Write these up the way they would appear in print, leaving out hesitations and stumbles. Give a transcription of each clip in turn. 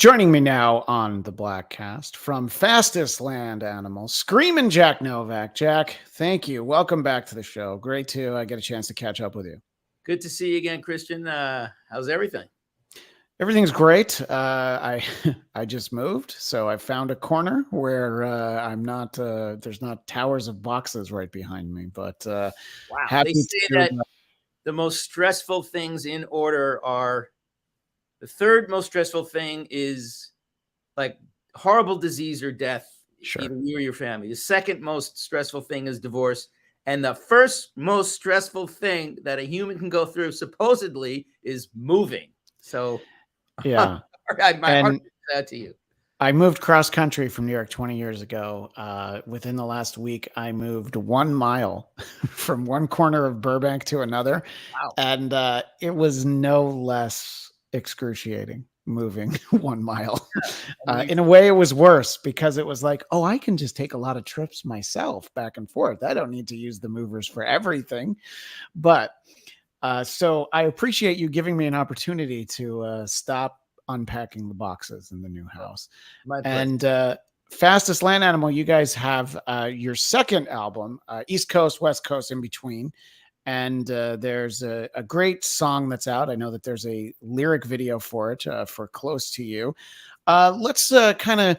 Joining me now on the Bladtcast from Fastest Land Animals, Screaming Jack Novak. Jack, thank you. Welcome back to the show. Great to get a chance to catch up with you. Good to see you again, Christian. How's everything? Everything's great. I I just moved, so I found a corner where I'm not. There's not towers of boxes right behind me, but Wow. They happy say to. that the most stressful things in order are the third most stressful thing is like horrible disease or death, Sure. either you or your family. The second most stressful thing is divorce. And the first most stressful thing that a human can go through, supposedly, is moving. So, Yeah, my heart and goes out to you. I moved cross country from New York 20 years ago. Within the last week, I moved 1 mile from one corner of Burbank to another. Wow. And it was no less excruciating moving 1 mile. I mean, In a way, it was worse because it was like, oh, I can just take a lot of trips myself back and forth. I don't need to use the movers for everything. But so I appreciate you giving me an opportunity to stop unpacking the boxes in the new house. my pleasure. And Fastest Land Animal, you guys have your second album, East Coast, West Coast, in between. And there's a great song that's out. I know that there's a lyric video for it, for Close to You. Let's kind of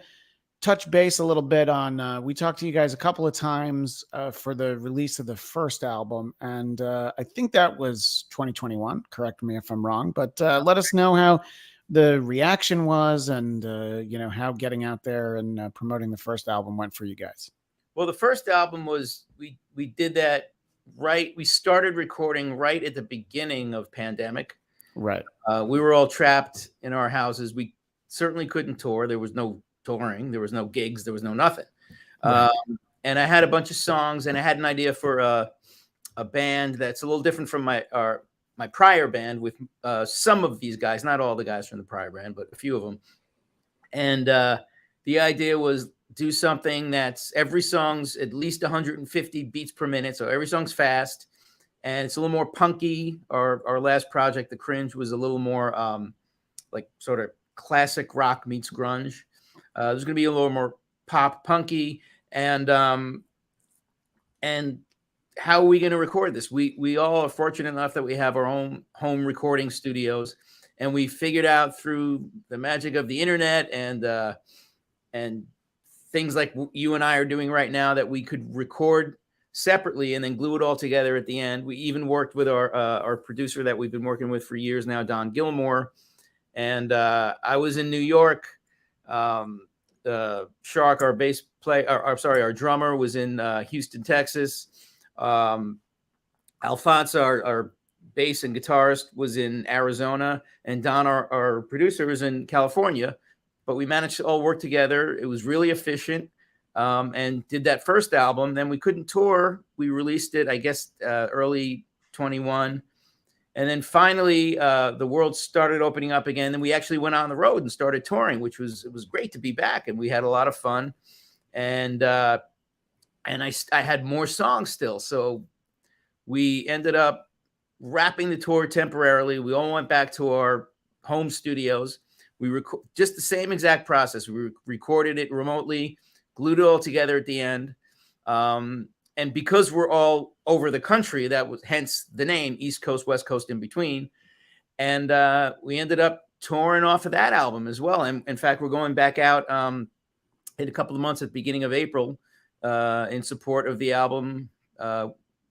touch base a little bit on we talked to you guys a couple of times for the release of the first album, and I think that was 2021. Correct me if I'm wrong, but let us know how the reaction was, and how getting out there and promoting the first album went for you guys. Well, the first album was we did that right. We started recording right at the beginning of pandemic. Right. We were all trapped in our houses. We certainly couldn't tour. There was no touring. There was no gigs. There was no nothing. Right. And I had a bunch of songs, and I had an idea for a band that's a little different from my prior band with some of these guys, not all the guys from the prior band, but a few of them. And the idea was do something that's every song's at least 150 beats per minute. So every song's fast and it's a little more punky. Our last project, The Cringe, was a little more like sort of classic rock meets grunge. There's going to be a little more pop punky. And how are we going to record this? We all are fortunate enough that we have our own home recording studios, and we figured out through the magic of the internet and things like you and I are doing right now that we could record separately and then glue it all together at the end. We even worked with our producer that we've been working with for years now, Don Gilmore. And I was in New York. Shark, our bass player, our drummer, was in Houston, Texas. Alphonse, our bass and guitarist, was in Arizona, and Don, our producer, was in California. But we managed to all work together. It was really efficient, and did that first album. Then we couldn't tour. We released it, I guess, early 21. And then finally, the world started opening up again. And we actually went on the road and started touring, it was great to be back. And we had a lot of fun. And I had more songs still. So we ended up wrapping the tour temporarily. We all went back to our home studios. We just the same exact process. We recorded it remotely, glued it all together at the end. And because we're all over the country, that was hence the name East Coast, West Coast, in between. And we ended up touring off of that album as well. And in fact, we're going back out in a couple of months at the beginning of April in support of the album,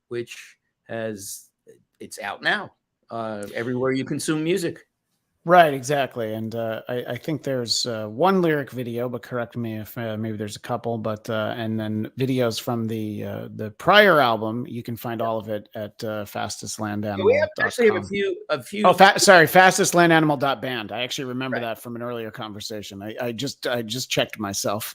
which it's out now everywhere you consume music. Right, exactly. And I think there's one lyric video, but correct me if maybe there's a couple. But and then videos from the prior album, you can find all of it at fastestlandanimal.com. We actually have a few. Oh, sorry, fastestlandanimal.band. I actually remember that from an earlier conversation. I just checked myself.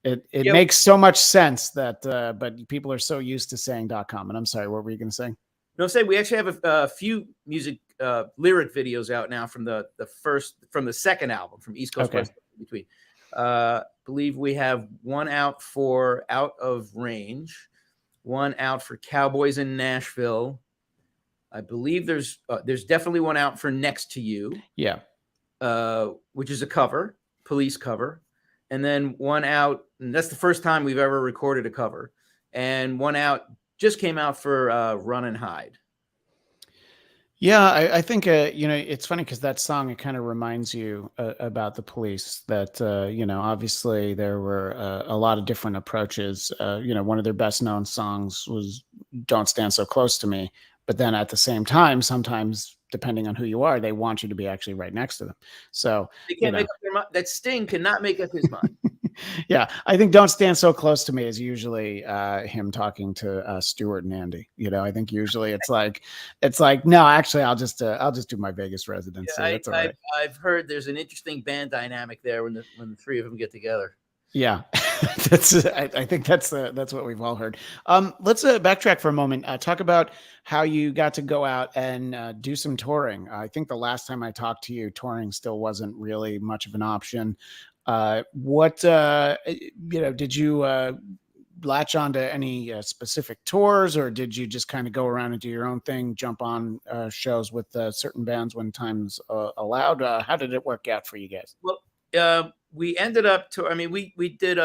It makes so much sense that, but people are so used to saying .com. And I'm sorry, what were you going to say? No, say we actually have a few music lyric videos out now from the second album, from East Coast, West Coast, in between. Believe we have one out for Out of Range, one out for Cowboys in Nashville. I believe there's definitely one out for Next to You. Yeah. which is a cover, Police cover, and then one out. And that's the first time we've ever recorded a cover. And one out just came out for Run and Hide. Yeah, I think it's funny because that song, it kind of reminds you about the Police. That obviously there were a lot of different approaches. One of their best known songs was "Don't Stand So Close to Me," but then at the same time, sometimes depending on who you are, they want you to be actually right next to them. So They can't make up their mind. That Sting cannot make up his mind. yeah, I think "Don't Stand So Close to Me" is usually him talking to Stuart and Andy. I think usually it's like no, actually, I'll just do my Vegas residency. That's all right. I've heard there's an interesting band dynamic there when the three of them get together. Yeah, I think that's what we've all heard. Let's backtrack for a moment. Talk about how you got to go out and do some touring. I think the last time I talked to you, touring still wasn't really much of an option. What did you latch onto any specific tours, or did you just kind of go around and do your own thing, jump on shows with certain bands when times allowed? How did it work out for you guys? Well, we ended up to. I mean, we did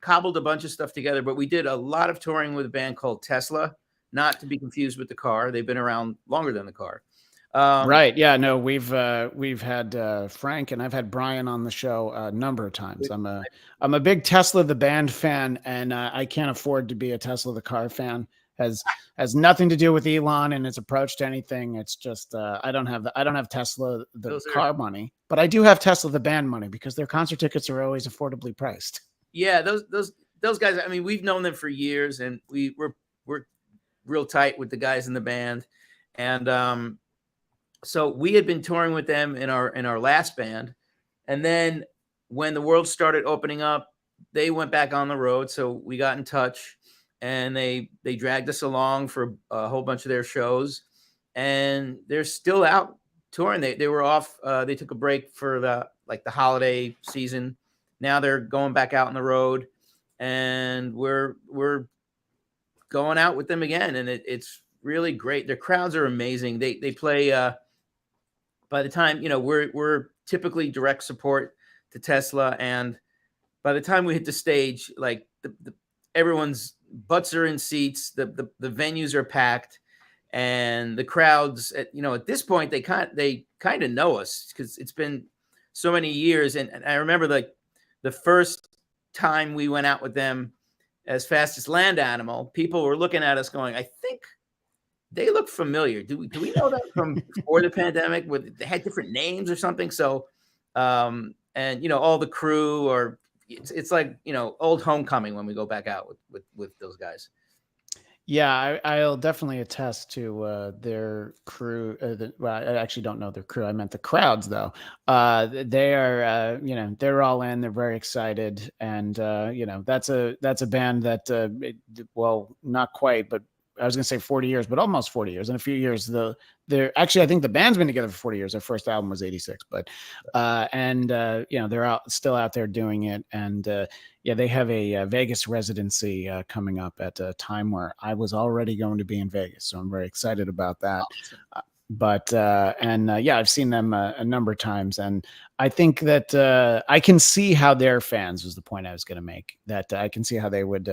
cobbled a bunch of stuff together, but we did a lot of touring with a band called Tesla, not to be confused with the Car. They've been around longer than the Car. Right. Yeah. No, we've had Frank, and I've had Brian on the show a number of times. I'm a big Tesla the band fan, and I can't afford to be a Tesla the car fan. Has nothing to do with Elon and its approach to anything. It's just I don't have Tesla the car money, but I do have Tesla the band money because their concert tickets are always affordably priced. Yeah, those guys. I mean, we've known them for years, and we're real tight with the guys in the band, and so we had been touring with them in our last band, and then when the world started opening up, they went back on the road. So we got in touch, and they dragged us along for a whole bunch of their shows, and they're still out touring. They were off. They took a break for the holiday season. Now they're going back out on the road, and we're going out with them again, and it's really great. Their crowds are amazing. They play. By the time we're typically direct support to Tesla, and by the time we hit the stage, like everyone's butts are in seats, the venues are packed, and the crowds at this point they kind of know us because it's been so many years. And I remember the first time we went out with them as Fast as Land Animal, people were looking at us going, I think they look familiar. Do we know them from before the pandemic? They had different names or something. So, and all the crew, or it's like old homecoming when we go back out with those guys. Yeah, I'll definitely attest to their crew. Well, I actually don't know their crew. I meant the crowds, though. They are, they're all in. They're very excited, and that's a band that, well, not quite, but I was going to say 40 years, but almost 40 years. In a few years, they're actually, I think the band's been together for 40 years. Their first album was 86, but, they're still out there doing it. And, they have a Vegas residency coming up at a time where I was already going to be in Vegas. So I'm very excited about that. Awesome. I've seen them a number of times, and I think that I can see how they're fans was the point I was going to make. That I can see how they would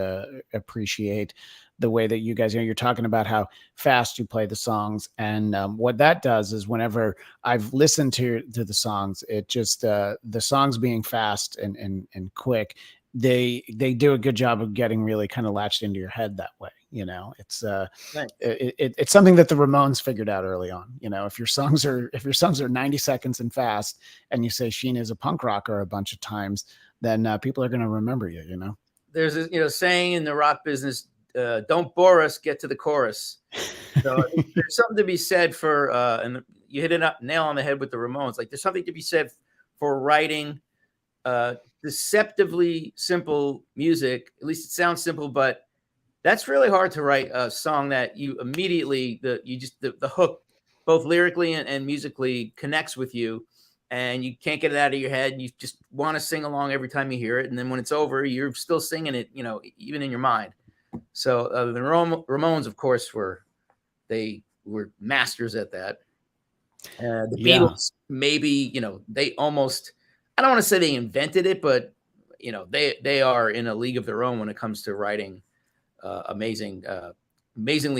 appreciate the way that you guys, you're talking about how fast you play the songs, and what that does is whenever I've listened to the songs, it just the songs being fast and quick, they do a good job of getting really kind of latched into your head that way. It's it's something that the Ramones figured out early on. If your songs are 90 seconds and fast, and you say Sheena is a punk rocker a bunch of times, then people are going to remember you. There's a saying in the rock business: "Don't bore us, get to the chorus." So there's something to be said for, and you hit it nail on the head with the Ramones. Like there's something to be said for writing deceptively simple music. At least it sounds simple, but that's really hard to write a song that you immediately the hook, both lyrically and musically, connects with you, and you can't get it out of your head. And you just want to sing along every time you hear it, and then when it's over, you're still singing it, even in your mind. So the Ramones, of course, were masters at that. The Yeah. Beatles, maybe, they almost, I don't want to say they invented it, but they are in a league of their own when it comes to writing amazingly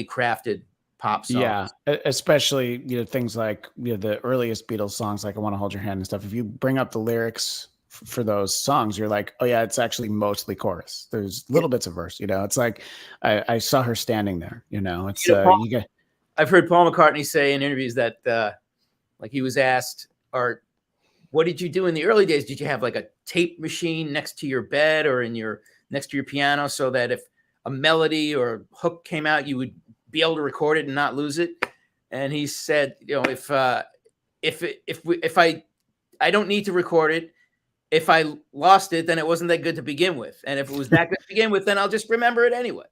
crafted pop Yeah, songs. especially things like the earliest Beatles songs, like "I Want to Hold Your Hand" and stuff. If you bring up the lyrics for those songs, you're like, oh yeah, it's actually mostly chorus. There's Yeah. little bits of verse. It's like I saw her standing there. It's Paul, you get I've heard Paul McCartney say in interviews that like he was asked, "Or what did you do in the early days? Did you have like a tape machine next to your bed or next to your piano so that if a melody or hook came out, you would be able to record it and not lose it?" And he said, if I don't need to record it. If I lost it, then it wasn't that good to begin with. And if it was that good to begin with, then I'll just remember it anyway.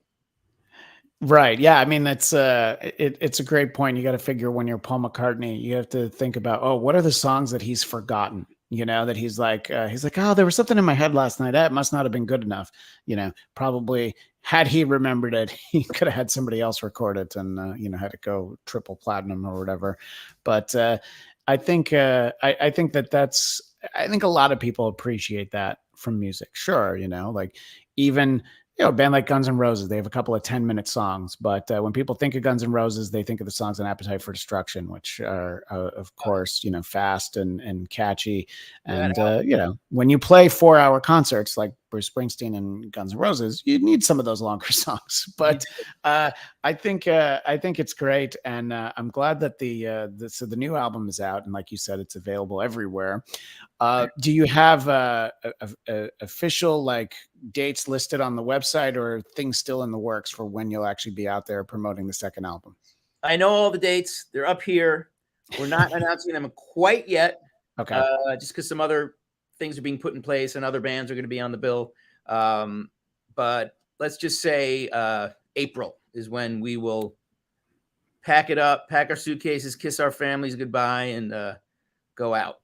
right. Yeah, I mean it's a great point. You got to figure when you're Paul McCartney, you have to think about, oh, what are the songs that he's forgotten? That he's like, oh, there was something in my head last night. That must not have been good enough. Probably had he remembered it, he could have had somebody else record it and had it go triple platinum or whatever. But I think I think a lot of people appreciate that from music. Sure, like even a band like Guns N' Roses, they have a couple of 10-minute songs, but when people think of Guns N' Roses, they think of the songs on Appetite for Destruction, which are, of course, fast and catchy. That And, when you play 4-hour concerts like Bruce Springsteen and Guns N' Roses, you need some of those longer songs. But I think it's great. And I'm glad that so the new album is out. And like you said, it's available everywhere. Do you have official like dates listed on the website, or things still in the works for when you'll actually be out there promoting the second album? I know all the dates. They're up here. We're not announcing them quite yet, Okay. just because some other things are being put in place and other bands are going to be on the bill. But let's just say April is when we will pack it up, pack our suitcases, kiss our families goodbye, and go out.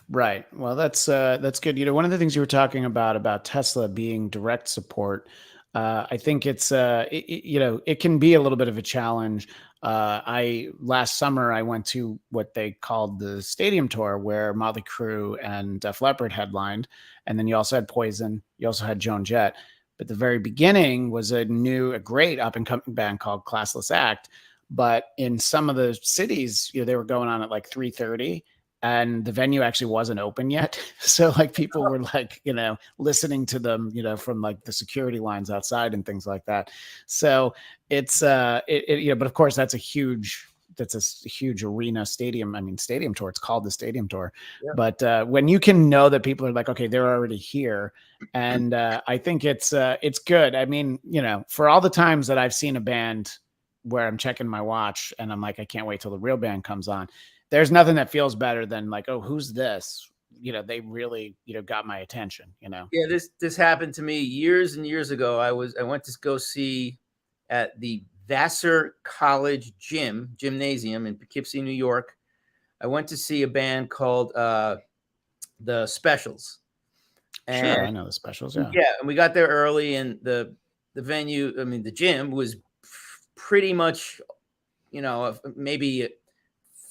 Right. Well, that's good. One of the things you were talking about Tesla being direct support, I think it can be a little bit of a challenge. I last summer I went to what they called the stadium tour, where Motley Crue and Def Leppard headlined, and then you also had Poison, you also had Joan Jett. But the very beginning was a great up and coming band called Classless Act. But in some of the cities, they were going on at like 3:30, and the venue actually wasn't open yet. So like people were like, listening to them, from like the security lines outside and things like that. So it's but of course that's a huge arena stadium. I mean, stadium tour. It's called the stadium tour. Yeah. But when you can know that people are like, okay, they're already here. And I think it's good. I mean, for all the times that I've seen a band where I'm checking my watch and I'm like, I can't wait till the real band comes on. There's nothing that feels better than like, oh, who's this? They really, got my attention, Yeah, this happened to me years and years ago. I went to go see at the Vassar College gymnasium in Poughkeepsie, New York. I went to see a band called the Specials. And sure, I know the Specials. Yeah. Yeah, and we got there early, and the venue, I mean, the gym was pretty much, maybe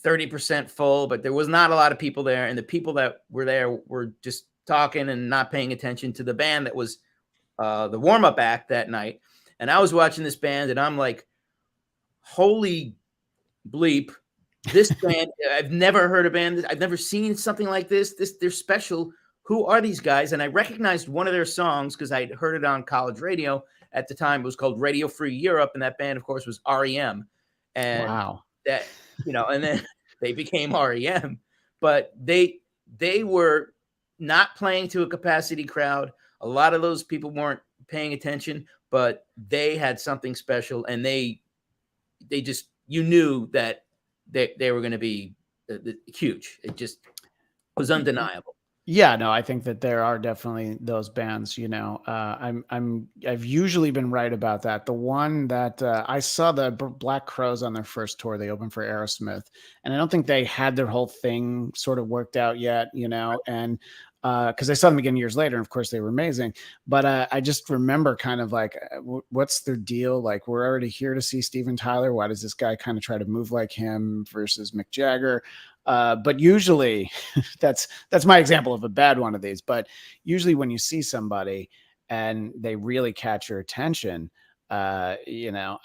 30% full, but there was not a lot of people there. And the people that were there were just talking and not paying attention to the band that was the warm-up act that night. And I was watching this band and I'm like, holy bleep, this band, I've never heard a band. I've never seen something like this. They're special. Who are these guys? And I recognized one of their songs because I'd heard it on college radio at the time. It was called Radio Free Europe. And that band, of course, was REM. And wow. that, and then they became REM, but they were not playing to a capacity crowd. A lot of those people weren't paying attention, but they had something special, and they just, you knew that they were going to be huge. It just was undeniable. Yeah, no, I think that there are definitely those bands. I've usually been right about that. The one that I saw, the Black Crowes on their first tour, they opened for Aerosmith, and I don't think they had their whole thing sort of worked out yet. And because I saw them again years later, and of course they were amazing. But I just remember kind of like, what's their deal? Like, we're already here to see Steven Tyler. Why does this guy kind of try to move like him versus Mick Jagger? But usually, that's my example of a bad one of these. But usually, when you see somebody and they really catch your attention, I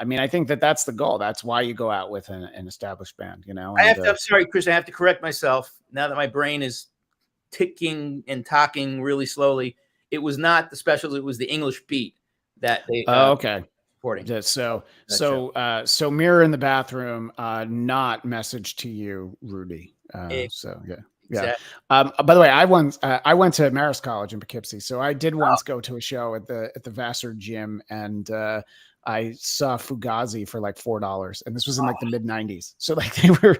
mean, I think that's the goal. That's why you go out with an established band. I'm sorry, Chris. I have to correct myself now that my brain is ticking and talking really slowly. It was not the specials; it was the English Beat that they. Okay. Supporting. Yeah, so Mirror in the Bathroom, not Message to You, Rudy. So yeah. Exactly. By the way, I went to Marist College in Poughkeepsie, so I did once go to a show at the Vassar gym, and I saw Fugazi for like $4, and this was in like the mid '90s. So like they were,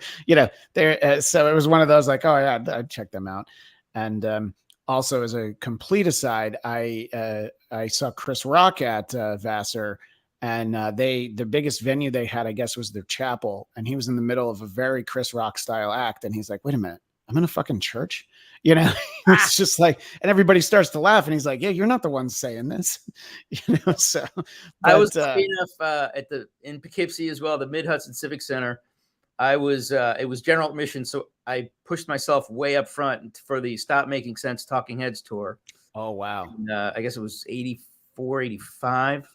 there. So it was one of those like, oh yeah, I'd check them out. And also, as a complete aside, I saw Chris Rock at Vassar. And the biggest venue they had, I guess, was their chapel. And he was in the middle of a very Chris Rock style act. And he's like, wait a minute, I'm in a fucking church. It's just like, and everybody starts to laugh. And he's like, yeah, you're not the one saying this. So I was lucky enough in Poughkeepsie as well, the Mid Hudson Civic Center. It was general admission. So I pushed myself way up front for the Stop Making Sense Talking Heads tour. Oh, wow. And, I guess it was 84, 85.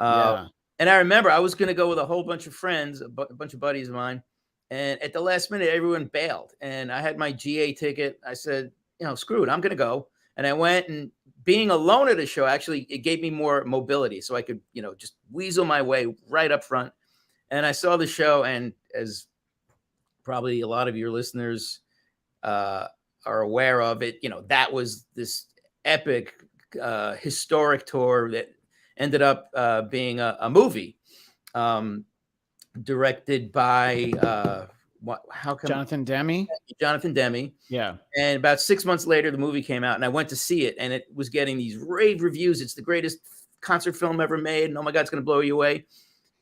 Yeah. And I remember I was going to go with a whole bunch of friends, a bunch of buddies of mine. And at the last minute, everyone bailed. And I had my GA ticket. I said, screw it, I'm going to go. And I went, and being alone at a show, actually, it gave me more mobility. So I could, just weasel my way right up front. And I saw the show. And as probably a lot of your listeners are aware of it, that was this epic, historic tour that ended up being a movie directed by Jonathan Demme. Jonathan Demme. Yeah. And about 6 months later, the movie came out, and I went to see it, and it was getting these rave reviews. It's the greatest concert film ever made, and oh my God, it's going to blow you away.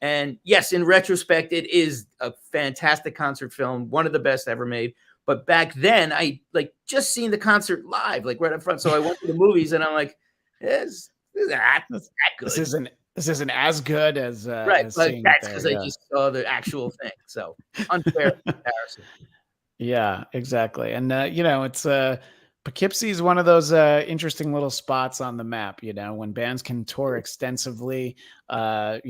And yes, in retrospect, it is a fantastic concert film, one of the best ever made. But back then, I just seen the concert live, right up front. So I went to the movies, and I'm like, this isn't as good as right. as But that's because I just saw the actual thing. So unfair comparison. Yeah, exactly. And it's Poughkeepsie is one of those interesting little spots on the map. When bands can tour extensively, they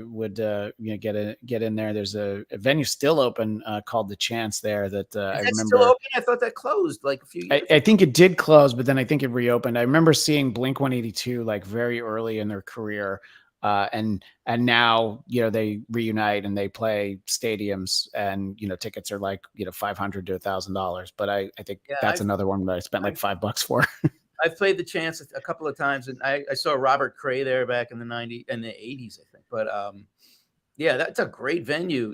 would get in there. There's a venue still open called The Chance there that I remember. Still open? I thought that closed like a few years ago. I think it did close, but then I think it reopened. I remember seeing Blink-182 like very early in their career. And now, they reunite and they play stadiums, and, tickets are like, $500 to $1,000. But I think that's another one that I spent like $5 for. I played The Chance a couple of times, and I saw Robert Cray there back in the 90s and the 80s, I think. But that's a great venue,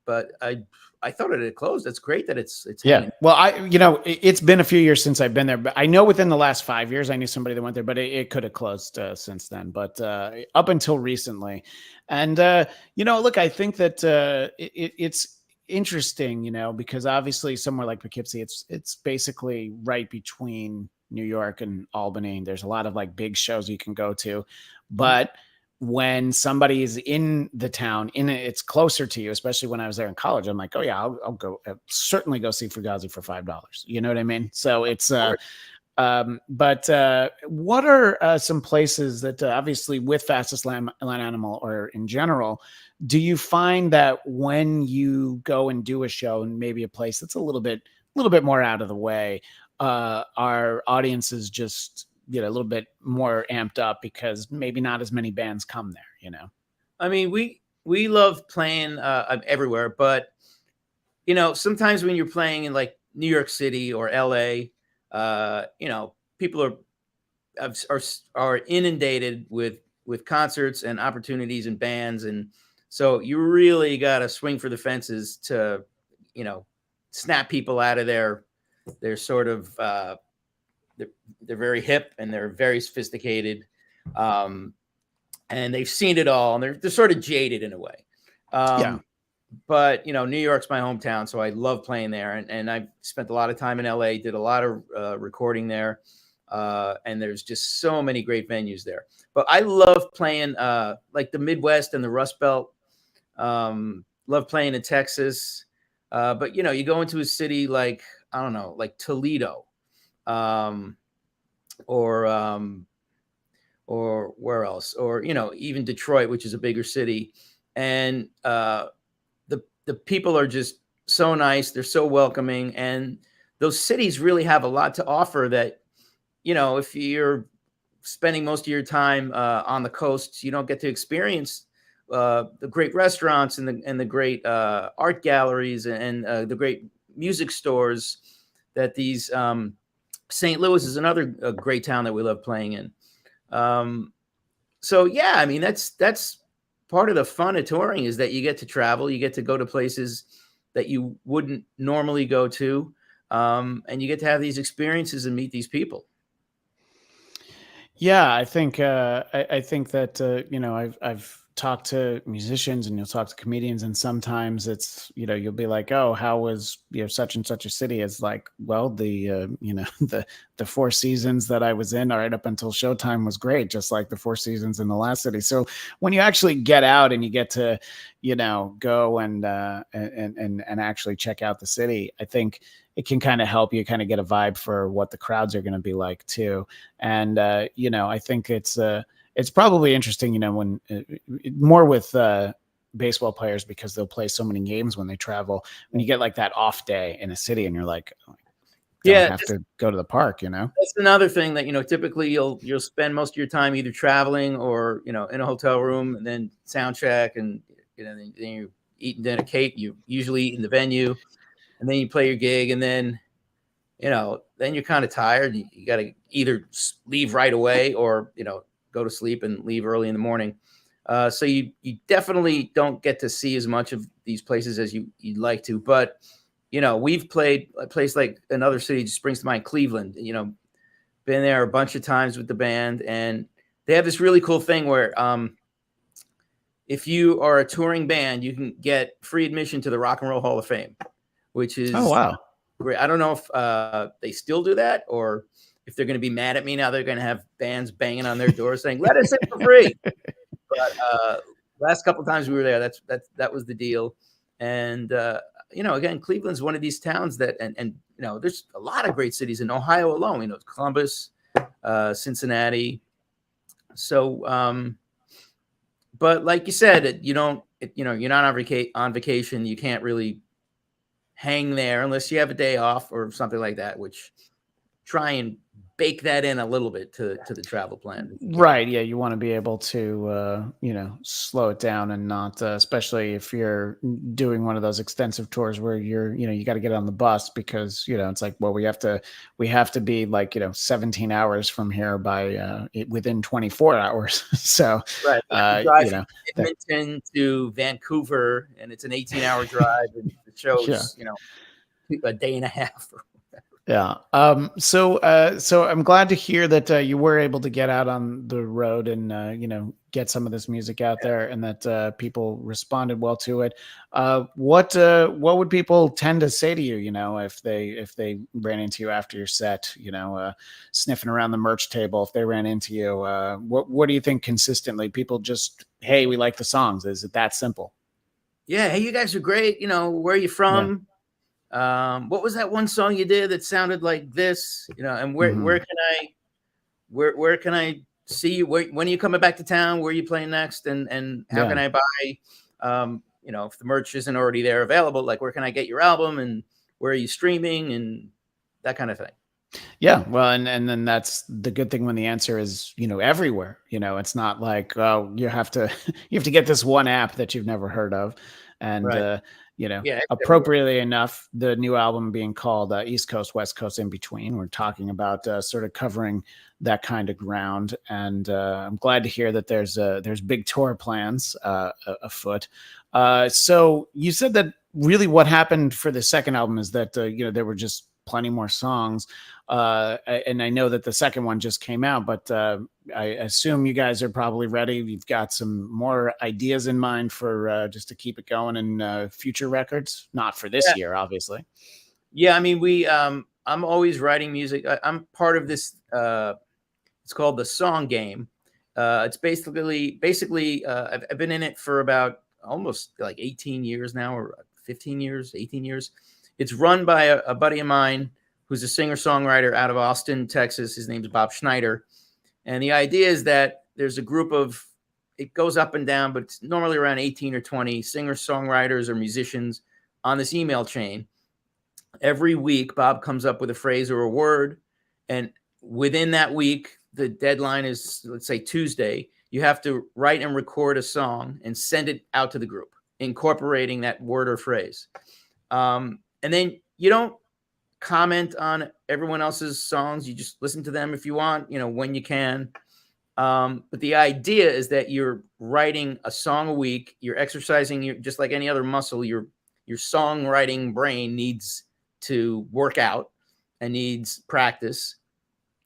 but I thought it had closed. That's great that it's hanging. Well, it's been a few years since I've been there, but I know within the last 5 years, I knew somebody that went there, but it could have closed since then, but up until recently. And, look, I think that it's interesting, because obviously somewhere like Poughkeepsie, it's basically right between New York and Albany. There's a lot of like big shows you can go to, but when somebody is in the town, it's closer to you, especially when I was there in college. I'm like, oh yeah, I'll go, certainly go see Fugazi for $5. You know what I mean? So it's, but what are some places that obviously with Fastest Land Animal or in general, do you find that when you go and do a show in maybe a place that's a little bit more out of the way, our audiences just get a little bit more amped up because maybe not as many bands come there, I mean, we love playing everywhere, but sometimes when you're playing in like New York City or LA, people are inundated with concerts and opportunities and bands, and so you really got to swing for the fences to snap people out of their sort of they're very hip and they're very sophisticated, and they've seen it all, and they're sort of jaded in a way. but New York's my hometown, so I love playing there, and I've spent a lot of time in LA, did a lot of recording there, and there's just so many great venues there. But I love playing like the Midwest and the Rust Belt. Love playing in Texas, but you go into a city like, I don't know, like Toledo, um, or or where else, or even Detroit, which is a bigger city, and the people are just so nice. They're so welcoming, and those cities really have a lot to offer. That if you're spending most of your time on the coast, you don't get to experience the great restaurants and the great art galleries and the great music stores that these. St. Louis is another great town that we love playing in. So yeah, I mean that's part of the fun of touring, is that you get to travel, you get to go to places that you wouldn't normally go to, and you get to have these experiences and meet these people. Yeah, I think that I've talked to musicians and you'll talk to comedians, and sometimes it's you'll be like, oh, how was such and such a city? It's like, well, the the Four Seasons that I was in right up until showtime was great, just like the Four Seasons in the last city. So when you actually get out and you get to go and actually check out the city, I think it can kind of help you kind of get a vibe for what the crowds are going to be like too. And I think it's probably interesting, when more with baseball players, because they'll play so many games when they travel. When you get like that off day in a city, and you're like, oh, don't Yeah, have to go to the park. that's another thing that typically you'll spend most of your time either traveling or in a hotel room, and then sound check, and then you eat dinner. Cake you usually eat in the venue, and then you play your gig, and then then you're kind of tired. You got to either leave right away or go to sleep and leave early in the morning. So you definitely don't get to see as much of these places as you'd like to. But we've played a place like another city just springs to mind, Cleveland. Been there a bunch of times with the band, and they have this really cool thing where if you are a touring band, you can get free admission to the Rock and Roll Hall of Fame, which is Oh wow. great. I don't know if they still do that, or if they're going to be mad at me now. They're going to have bands banging on their doors saying, "Let us in for free." But last couple of times we were there, that was the deal. And again, Cleveland's one of these towns that, and there's a lot of great cities in Ohio alone. Columbus, Cincinnati. So, but like you said, you're not on vacation. You can't really hang there unless you have a day off or something like that, which try and bake that in a little bit to the travel plan. Right. Yeah. You want to be able to, slow it down and not, especially if you're doing one of those extensive tours where you got to get on the bus, because, it's like, well, we have to be like, 17 hours from here by within 24 hours. So, right. Drive from Edmonton to Vancouver, and it's an 18-hour drive, and the show's, a day and a half. Yeah. So I'm glad to hear that you were able to get out on the road and get some of this music out there, and that people responded well to it. What would people tend to say to you? If they ran into you after your set, sniffing around the merch table, if they ran into you, what do you think consistently? People just, hey, we like the songs. Is it that simple? Yeah. Hey, you guys are great. Where are you from? Yeah. What was that one song you did that sounded like this? And where can I see you? When are you coming back to town? Where are you playing next? And how can I buy? If the merch isn't already there available, like where can I get your album, and where are you streaming, and that kind of thing. Yeah, well, and then that's the good thing when the answer is everywhere. It's not like, oh, you have to get this one app that you've never heard of, and right. Appropriately enough, the new album being called East Coast, West Coast, in between. We're talking about sort of covering that kind of ground, and I'm glad to hear that there's big tour plans afoot. So you said that really what happened for the second album is that there were just plenty more songs. And I know that the second one just came out, but I assume you guys are probably ready. You've got some more ideas in mind for just to keep it going in future records, not for this year, obviously. Yeah, I mean, I'm always writing music. I'm part of this. It's called the Song Game. It's basically I've been in it for about almost like 18 years now, or 15 years, 18 years. It's run by a buddy of mine who's a singer-songwriter out of Austin, Texas. His name's Bob Schneider. And the idea is that there's a group of, it goes up and down, but it's normally around 18 or 20 singer-songwriters or musicians on this email chain. Every week, Bob comes up with a phrase or a word. And within that week, the deadline is, let's say, Tuesday. You have to write and record a song and send it out to the group, incorporating that word or phrase. And then you don't comment on everyone else's songs. You just listen to them if you want, when you can. But the idea is that you're writing a song a week. You're exercising just like any other muscle. Your songwriting brain needs to work out and needs practice.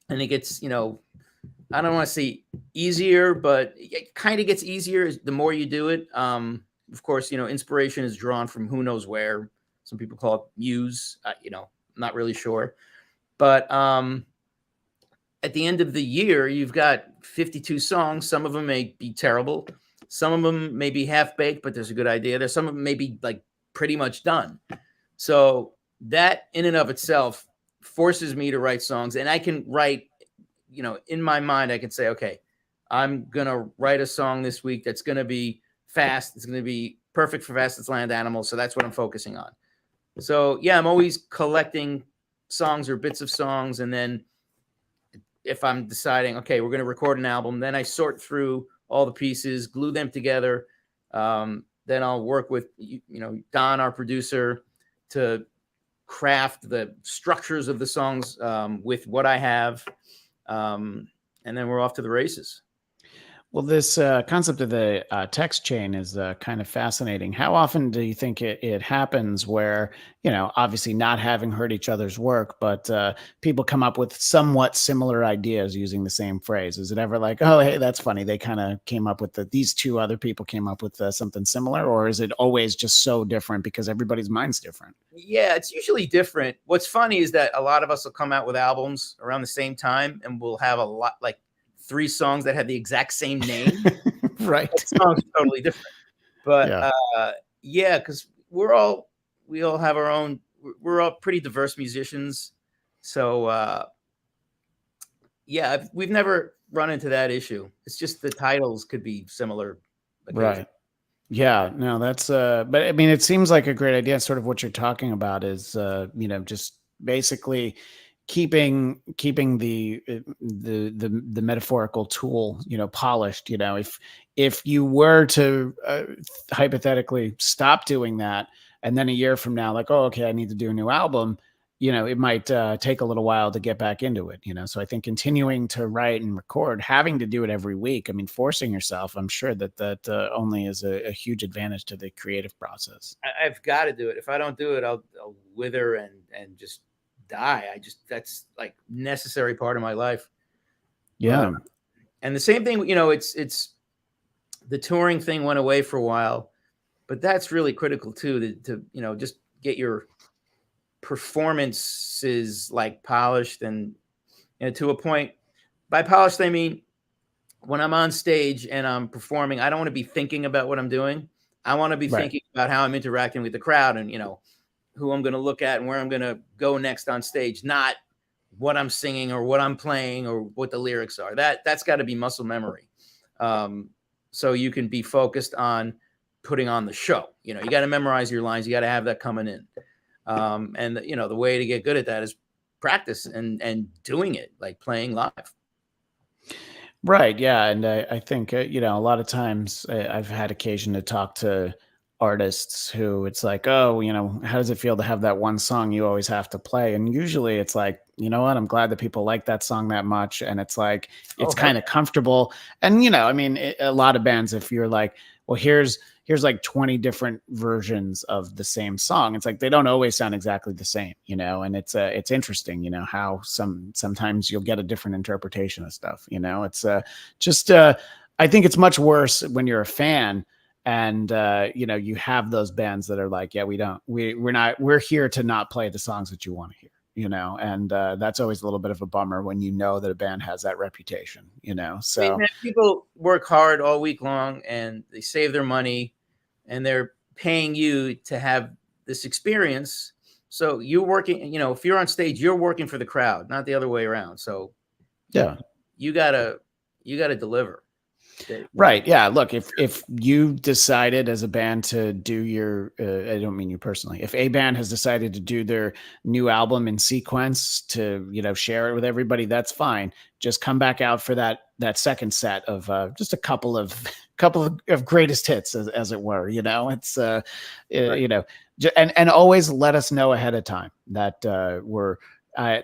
And it gets, I don't want to say easier, but it kind of gets easier the more you do it. Of course, inspiration is drawn from who knows where. Some people call it muse. I'm not really sure. But at the end of the year, you've got 52 songs. Some of them may be terrible. Some of them may be half-baked, but there's a good idea. There's some of them may be like pretty much done. So that in and of itself forces me to write songs. And I can write, in my mind, I can say, okay, I'm going to write a song this week that's going to be fast. It's going to be perfect for Fastest Land Animal. So that's what I'm focusing on. So, yeah, I'm always collecting songs or bits of songs. And then if I'm deciding, okay, we're going to record an album, then I sort through all the pieces, glue them together. Then I'll work with, Don, our producer, to craft the structures of the songs with what I have. And then we're off to the races. Well, this concept of the text chain is kind of fascinating. How often do you think it happens where, obviously not having heard each other's work, but people come up with somewhat similar ideas using the same phrase? Is it ever like, oh, hey, that's funny, they kind of came up with these two other people came up with something similar? Or is it always just so different because everybody's mind's different? Yeah, it's usually different. What's funny is that a lot of us will come out with albums around the same time, and we'll have a lot, like 3 songs that have the exact same name. Right. That song's totally different. But yeah, because we all have our own, we're all pretty diverse musicians. So yeah, we've never run into that issue. It's just the titles could be similar. Right. Yeah, no, that's but I mean, it seems like a great idea. Sort of what you're talking about is just basically keeping the metaphorical tool, polished. If you were to hypothetically stop doing that, and then a year from now, like, oh, okay, I need to do a new album, it might take a little while to get back into it, So I think continuing to write and record, having to do it every week, I mean, forcing yourself, I'm sure that only is a huge advantage to the creative process. I've got to do it. If I don't do it, I'll wither and just die. That's like necessary part of my life. Yeah. And the same thing, it's the touring thing went away for a while, but that's really critical too, to just get your performances like polished and to a point. By polished, I mean when I'm on stage and I'm performing, I don't want to be thinking about what I'm doing. I want to be thinking about how I'm interacting with the crowd and who I'm going to look at and where I'm going to go next on stage, not what I'm singing or what I'm playing or what the lyrics are. That's got to be muscle memory. So you can be focused on putting on the show. You got to memorize your lines. You got to have that coming in. And the way to get good at that is practice and doing it, like playing live. Right. Yeah. And I think, a lot of times I've had occasion to talk to artists who it's like, oh, how does it feel to have that one song you always have to play? And usually it's like, you know what, I'm glad that people like that song that much. And it's like, it's kind of comfortable. And, I mean, a lot of bands, if you're like, well, here's here's like 20 different versions of the same song. It's like they don't always sound exactly the same, you know, and it's interesting, you know, how sometimes you'll get a different interpretation of stuff, you know. It's just I think it's much worse when you're a fan and you know, you have those bands that are like, yeah, we're here to not play the songs that you want to hear, you know, and that's always a little bit of a bummer when you know that a band has that reputation, you know. So I mean, man, people work hard all week long and they save their money and they're paying you to have this experience. So you're working, you know, if you're on stage, you're working for the crowd, not the other way around. So yeah, you gotta deliver. right. Yeah. Look, if you decided as a band to do your, I don't mean you personally, if a band has decided to do their new album in sequence to, you know, share it with everybody, that's fine. Just come back out for that second set of just a couple of greatest hits, as it were. You know, it's Right. you know, and always let us know ahead of time that we're.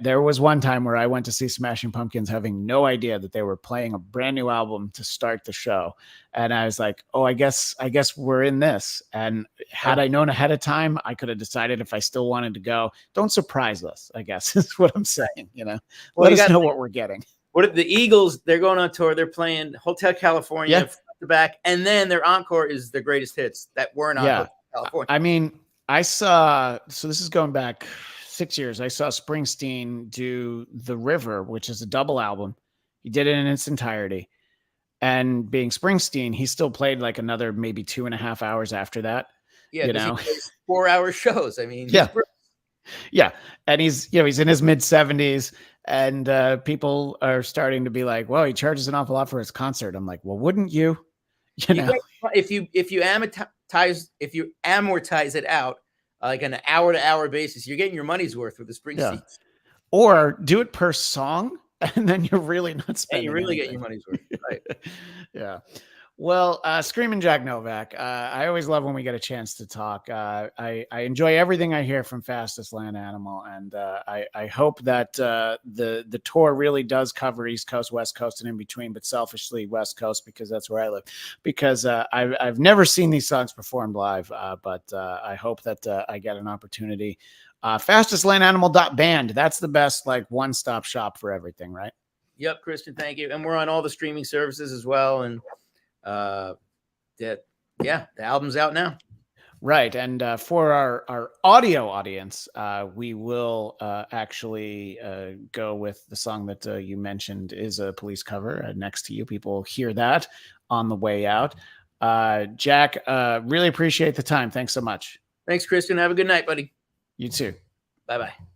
There was one time where I went to see Smashing Pumpkins having no idea that they were playing a brand new album to start the show. And I was like, oh, I guess we're in this. And had I known ahead of time, I could have decided if I still wanted to go. Don't surprise us, I guess is what I'm saying. You know, Well, let us know what we're getting. What if the Eagles, they're going on tour, they're playing Hotel California front to back, and then their encore is their greatest hits that weren't on Hotel California. I mean, I saw, so this is going back 6 years. I saw Springsteen do The River, which is a double album. He did it in its entirety. And being Springsteen, he still played like another maybe 2.5 hours after that. Yeah, you know, 4-hour shows. I mean, yeah. And he's, you know, he's in his mid 70s and people are starting to be like, well, he charges an awful lot for his concert. I'm like, well, wouldn't you? You know, if you amortize it out like an hour to hour basis, you're getting your money's worth with the Springsteen. Or do it per song, and then you're really not spending. And you really get your money's worth, right? Yeah. Well, Screaming Jack Novak, I always love when we get a chance to talk. I enjoy everything I hear from Fastest Land Animal, and I hope that the tour really does cover East Coast, West Coast, and in between, but selfishly West Coast because that's where I live. Because I've never seen these songs performed live, but I hope that I get an opportunity. Fastestlandanimal.band. That's the best like one-stop shop for everything, right? Yep, Christian, thank you. And we're on all the streaming services as well, and the album's out now. Right. And for our audio audience, we will actually go with the song that you mentioned is a Police cover, Next to You. People hear that on the way out. Jack, really appreciate the time. Thanks so much. Thanks, Christian. Have a good night, buddy. You too. Bye-bye.